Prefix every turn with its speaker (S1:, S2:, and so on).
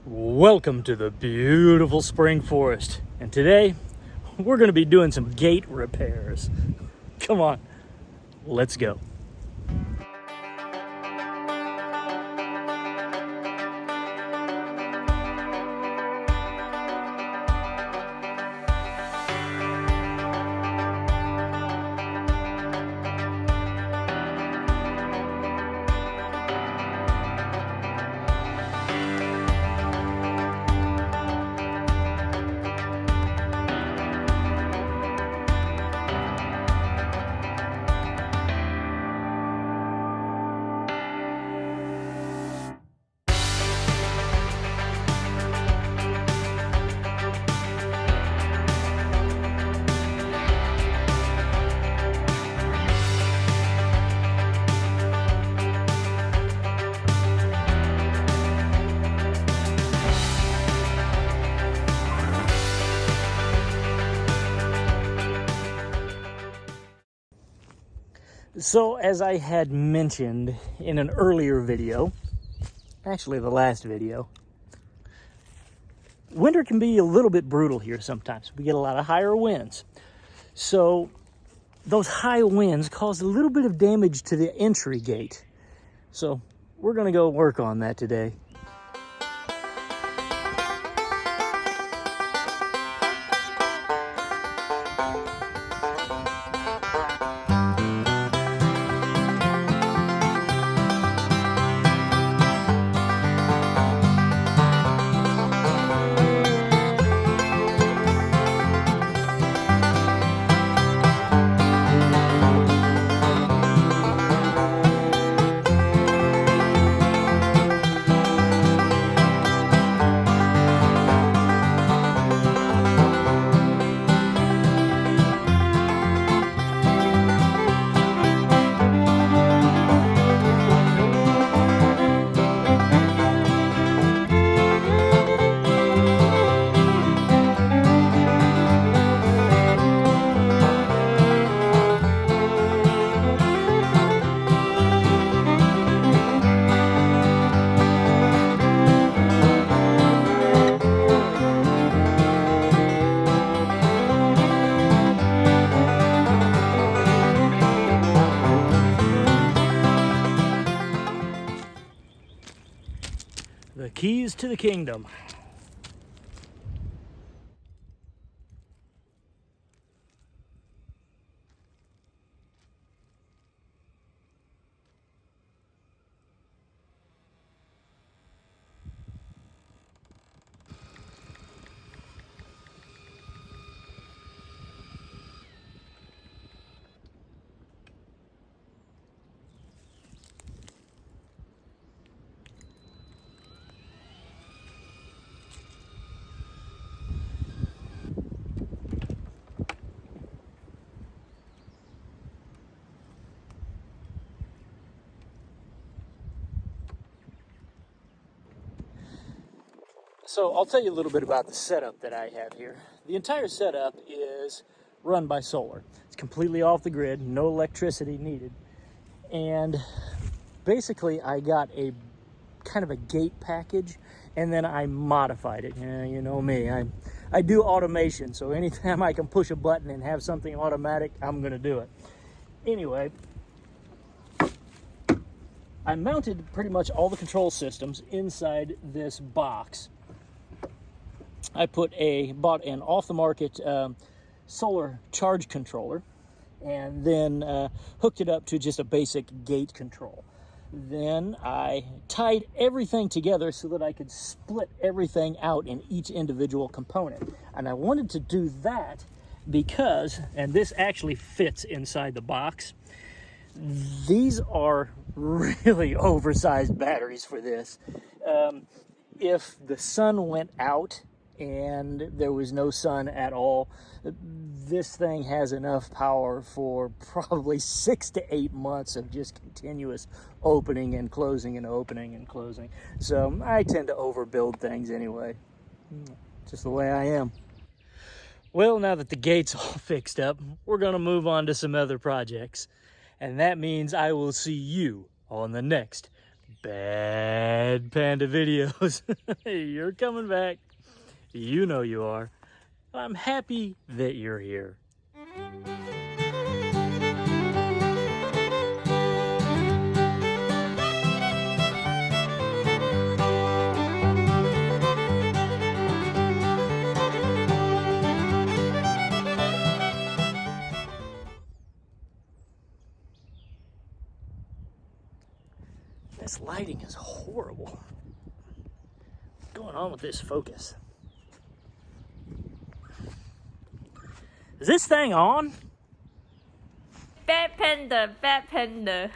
S1: Welcome to the beautiful spring forest, and today we're going to be doing some gate repairs. Come on, let's go. So as I had mentioned in an earlier video, actually the last video, winter can be a little bit brutal here sometimes. We get a lot of higher winds. So those high winds cause a little bit of damage to the entry gate. So we're gonna go work on that today. The keys to the kingdom. So I'll tell you a little bit about the setup that I have here. The entire setup is run by solar. It's completely off the grid, no electricity needed. And basically I got a kind of a gate package and then I modified it. You know me, I do automation, so anytime I can push a button and have something automatic, I'm gonna do it. Anyway, I mounted pretty much all the control systems inside this box. I bought an off-the-market solar charge controller and then hooked it up to just a basic gate control. Then I tied everything together so that I could split everything out in each individual component. And I wanted to do that because, and this actually fits inside the box, these are really oversized batteries for this. If the sun went out and there was no sun at all, this thing has enough power for probably 6 to 8 months of just continuous opening and closing and opening and closing. So I tend to overbuild things anyway, just the way I am. Well, now that the gate's all fixed up, we're gonna move on to some other projects. And that means I will see you on the next Bad Panda Videos. You're coming back. You know you are. I'm happy that you're here. This lighting is horrible. What's going on with this focus? Is this thing on?
S2: Bad panda, bad panda.